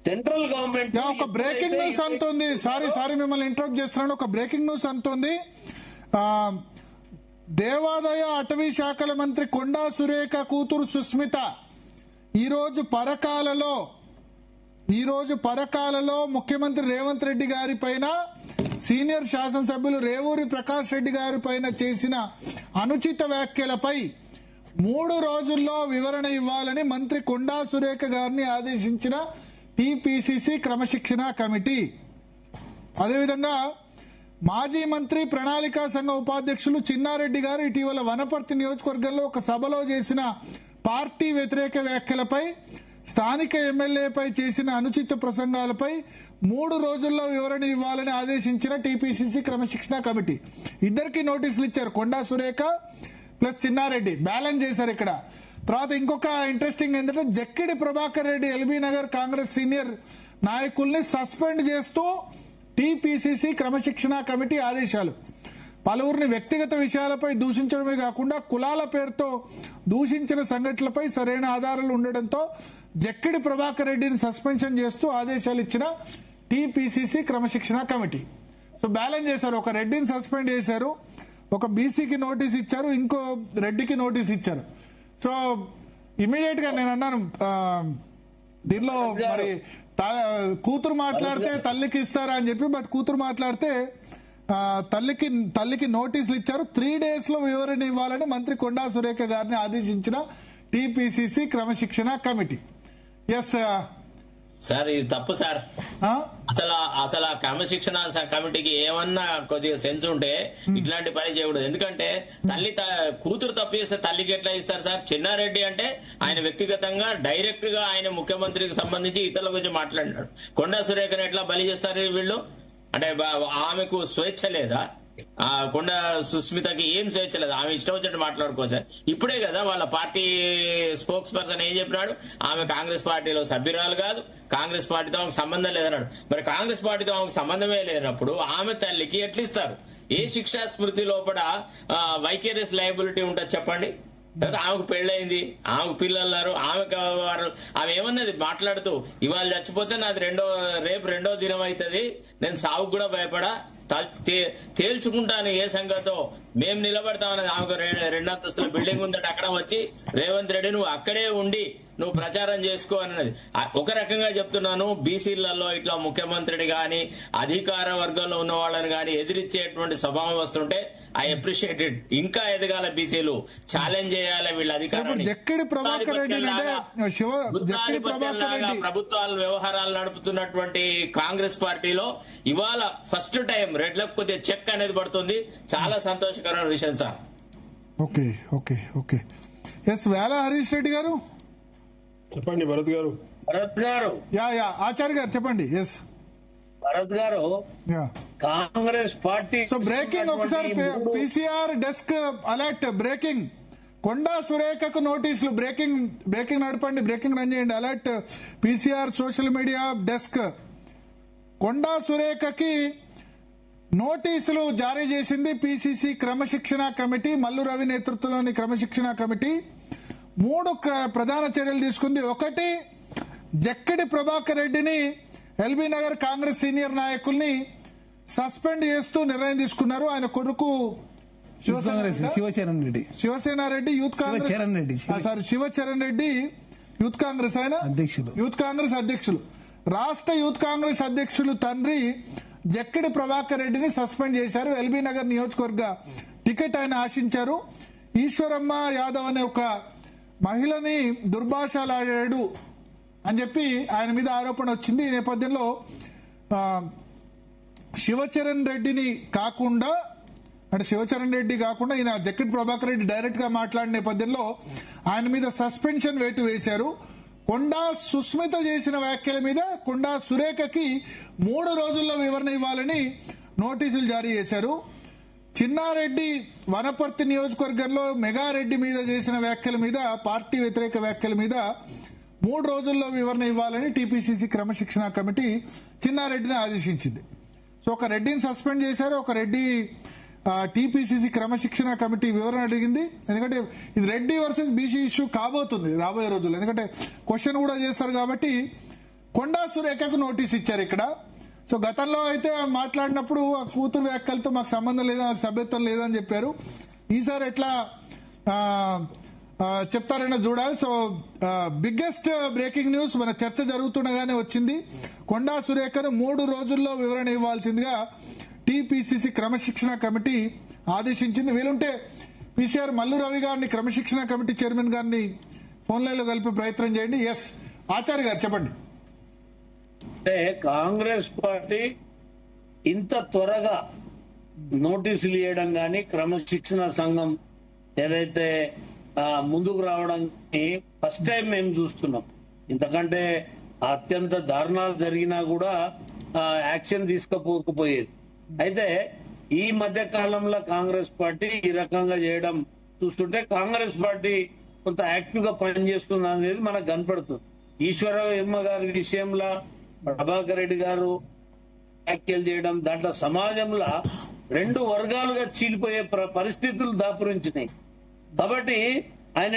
Central government ఒక breaking news అంటుంది. Sorry మిమ్మల్ని ఇంటరప్ట్ చేస్తున్నాను. ఒక బ్రేకింగ్ న్యూస్ అంటుంది. దేవాదాయ అటవీ శాఖల మంత్రి కొండా సురేఖ కూతురు సుస్మిత ఈరోజు పరకాలలో ముఖ్యమంత్రి రేవంత్ రెడ్డి గారి పైన, సీనియర్ శాసనసభ్యులు రేవూరి ప్రకాష్ రెడ్డి గారి పైన చేసిన అనుచిత వ్యాఖ్యలపై 3 రోజుల్లో వివరణ ఇవ్వాలని మంత్రి కొండా సురేఖ గారిని ఆదేశించిన టీపీసీసీ క్రమశిక్షణ కమిటీ. అదేవిధంగా మాజీ మంత్రి ప్రణాళికా సంఘ ఉపాధ్యక్షులు చిన్నారెడ్డి గారు ఇటీవల వనపర్తి నియోజకవర్గంలో ఒక సభలో చేసిన పార్టీ వ్యతిరేక వ్యాఖ్యలపై, స్థానిక ఎమ్మెల్యేపై చేసిన అనుచిత ప్రసంగాలపై 3 రోజుల్లో వివరణ ఇవ్వాలని ఆదేశించిన టీపీసీసీ క్రమశిక్షణ కమిటీ. ఇద్దరికి నోటీసులు ఇచ్చారు. కొండా సురేఖ ప్లస్ చిన్నారెడ్డి బ్యాలెన్స్ చేశారు ఇక్కడ. తర్వాత ఇంకొక ఇంట్రెస్టింగ్ ఏంటంటే జక్కిడి ప్రభాకర్ రెడ్డి ఎల్బీ నగర్ కాంగ్రెస్ సీనియర్ నాయకుల్ని సస్పెండ్ చేస్తూ టీపీసీసీ క్రమశిక్షణ కమిటీ ఆదేశాలు. పలువురిని వ్యక్తిగత విషయాలపై దూషించడమే కాకుండా కులాల పేరుతో దూషించిన సంఘటనలపై సరైన ఆధారాలు ఉండడంతో జక్కిడి ప్రభాకర్ రెడ్డిని సస్పెన్షన్ చేస్తూ ఆదేశాలు ఇచ్చిన టీపీసీసీ క్రమశిక్షణ కమిటీ. సో బ్యాలెన్స్ చేశారు. ఒక రెడ్డిని సస్పెండ్ చేశారు, ఒక బీసీకి నోటీస్ ఇచ్చారు, ఇంకో రెడ్డికి నోటీస్ ఇచ్చారు. సో ఇమీడియట్ గా నేను అన్నాను, దీనిలో మరి కూతురు మాట్లాడితే తల్లికి ఇస్తారా అని చెప్పి, బట్ కూతురు మాట్లాడితే తల్లికి నోటీసులు ఇచ్చారు. 3 days లో వివరణ ఇవ్వాలని మంత్రి కొండా సురేఖ గారిని ఆదేశించిన టీపీసీసీ క్రమశిక్షణ కమిటీ. ఎస్ సార్, ఇది తప్పు సార్. అసలు ఆ క్రమశిక్షణ కమిటీకి ఏమన్నా కొద్దిగా సెన్స్ ఉంటే ఇట్లాంటి పని చేయకూడదు. ఎందుకంటే కూతురు తప్పు చేస్తే తల్లికి ఎట్లా ఇస్తారు సార్? చిన్నారెడ్డి అంటే ఆయన వ్యక్తిగతంగా డైరెక్ట్ గా ఆయన ముఖ్యమంత్రికి సంబంధించి ఇతరుల గురించి మాట్లాడినాడు. కొండా సురేఖను ఎట్లా బలి చేస్తారు వీళ్ళు? అంటే ఆమెకు స్వేచ్ఛ లేదా? కొండ సుస్మితకి ఏం స్వేచ్ఛ లేదు. ఆమె ఇష్టం వచ్చినట్టు మాట్లాడుకోవచ్చు. ఇప్పుడే కదా వాళ్ళ పార్టీ స్పోక్స్ పర్సన్ ఏం చెప్పినాడు? ఆమె కాంగ్రెస్ పార్టీలో సభ్యురాలు కాదు, కాంగ్రెస్ పార్టీతో ఆమెకు సంబంధం లేదన్నాడు. మరి కాంగ్రెస్ పార్టీతో ఆమెకు సంబంధమే లేనప్పుడు ఆమె తల్లికి ఎట్లా ఇస్తారు? ఏ శిక్షా స్మృతి లోపల వైకేరియస్ లయబిలిటీ ఉంటుంది చెప్పండి? ఆమెకు పెళ్ళయింది, ఆమెకు పిల్లలు, ఆమె ఏమన్నది మాట్లాడుతూ, ఇవాళ చచ్చిపోతే నాది రేపు రెండో దినం అవుతుంది, నేను సావుకు కూడా భయపడా, తేల్చుకుంటాను ఏ సంగతో, మేము నిలబడతామన్నది. ఆమెకు 2 అంతస్తుల బిల్డింగ్ ఉందట, అక్కడ వచ్చి రేవంత్ రెడ్డి నువ్వు అక్కడే ఉండి నువ్వు ప్రచారం చేసుకో అన్నది. ఒక రకంగా చెప్తున్నాను, బీసీలలో ఇట్లా ముఖ్యమంత్రిని గాని అధికార వర్గంలో ఉన్న వాళ్ళని గాని ఎదిరించేటువంటి స్వభావం వస్తుంటే ఐ అప్రిషియేట్ ఇట్. ఇంకా ఎదగాల బీసీలు, ఛాలెంజ్ చేయాలి వీళ్ళ అధికారాన్ని. ప్రభుత్వాల వ్యవహారాలు నడుపుతున్నటువంటి కాంగ్రెస్ పార్టీలో ఇవాళ ఫస్ట్ టైం రెడ్లకు కొద్దిగా చెక్ అనేది పడుతుంది. చాలా సంతోషకరమైన విషయం sir. Okay okay okay yes వేళ హరీష్ రెడ్డి గారు చెప్పండి. భరత్ గారు ఆచార్య గారు చెప్పండి. ఎస్ భరత్ గారు, కాంగ్రెస్ పార్టీ సో బ్రేకింగ్ ఒకసారి PCR desk alert. Breaking Konda సురేఖకు నోటీసులు. బ్రేకింగ్ నడపండి, బ్రేకింగ్ రన్ చేయండి. Alert PCR social media desk. Konda సురేఖకి నోటీసులు జారీ చేసింది పీసీసీ క్రమశిక్షణ కమిటీ. మల్లు రవి నేతృత్వంలోని క్రమశిక్షణ కమిటీ 3 ప్రధాన చర్యలు తీసుకుంది. 1, జక్కిడి ప్రభాకర్ రెడ్డిని, ఎల్బీ నగర్ కాంగ్రెస్ సీనియర్ నాయకుల్ని సస్పెండ్ చేస్తూ నిర్ణయం తీసుకున్నారు. ఆయన కొడుకు శివసేన రెడ్డి యూత్ కాంగ్రెస్ శివచరణ్ రెడ్డి యూత్ కాంగ్రెస్ ఆయన యూత్ కాంగ్రెస్ అధ్యక్షులు. రాష్ట్ర యూత్ కాంగ్రెస్ అధ్యక్షులు తండ్రి జక్కిడి ప్రభాకర్ రెడ్డిని సస్పెండ్ చేశారు. ఎల్బీ నగర్ నియోజకవర్గ టికెట్ ఆయన ఆశించారు. ఈశ్వరమ్మ యాదవ్ అనే ఒక మహిళని దుర్భాషలాడాడు అని చెప్పి ఆయన మీద ఆరోపణ వచ్చింది. ఈ నేపథ్యంలో శివచరణ్ రెడ్డి కాకుండా ఈయన జక్కిడి ప్రభాకర్ రెడ్డి డైరెక్ట్ గా మాట్లాడిన నేపథ్యంలో ఆయన మీద సస్పెన్షన్ వేటు వేశారు. కొండా సుస్మిత చేసిన వ్యాఖ్యల మీద కొండా సురేఖకి 3 రోజుల్లో వివరణ ఇవ్వాలని నోటీసులు జారీ చేశారు. చిన్నారెడ్డి వనపర్తి నియోజకవర్గంలో మెగారెడ్డి మీద చేసిన వ్యాఖ్యల మీద, పార్టీ వ్యతిరేక వ్యాఖ్యల మీద 3 రోజుల్లో వివరణ ఇవ్వాలని టీపీసీసీ క్రమశిక్షణ కమిటీ చిన్నారెడ్డిని ఆదేశించింది. సో ఒక రెడ్డిని సస్పెండ్ చేశారు, ఒక రెడ్డి టీపీసీసీ క్రమశిక్షణ కమిటీ వివరణ అడిగింది. ఎందుకంటే ఇది రెడ్డి వర్సెస్ బీసీ ఇష్యూ కాబోతుంది రాబోయే రోజుల్లో, ఎందుకంటే క్వశ్చన్ కూడా చేస్తారు కాబట్టి కొండా సురేఖకు నోటీస్ ఇచ్చారు ఇక్కడ. సో గతంలో అయితే మాట్లాడినప్పుడు ఆ కూతురు వ్యాఖ్యలతో మాకు సంబంధం లేదు, మాకు సభ్యత్వం లేదు అని చెప్పారు. ఈసారి ఎట్లా చెప్తారైనా చూడాలి. సో బిగ్గెస్ట్ బ్రేకింగ్ న్యూస్ మన చర్చ జరుగుతుండగానే వచ్చింది. కొండా సురేఖను 3 రోజుల్లో వివరణ ఇవ్వాల్సిందిగా టీపీసీసీ క్రమశిక్షణ కమిటీ ఆదేశించింది. వీలుంటే పీసీఆర్ మల్లు రవి గారిని, క్రమశిక్షణ కమిటీ చైర్మన్ గారిని ఫోన్ లైన్ లో కలిపే ప్రయత్నం చేయండి. ఎస్ ఆచార్య గారు చెప్పండి. అంటే కాంగ్రెస్ పార్టీ ఇంత త్వరగా నోటీసులు ఇవ్వడం కానీ, క్రమశిక్షణ సంఘం ఏదైతే ముందుకు రావడం ఫస్ట్ టైం మేము చూస్తున్నాం. ఇంతకంటే అత్యంత దారుణాలు జరిగినా కూడా యాక్షన్ తీసుకోకపోయేది. అయితే ఈ మధ్య కాలంలో కాంగ్రెస్ పార్టీ ఈ రకంగా చేయడం చూస్తుంటే కాంగ్రెస్ పార్టీ కొంత యాక్టివ్ గా పనిచేస్తుంది అనేది మనకు కనపడుతుంది. ఈశ్వరమ్మ గారి విషయంలో ప్రభాకర్ రెడ్డి గారు వ్యాఖ్యలు చేయడం, దాంట్లో సమాజంలో 2 వర్గాలుగా చీలిపోయే పరిస్థితులు దాపురించినాయి. కాబట్టి ఆయన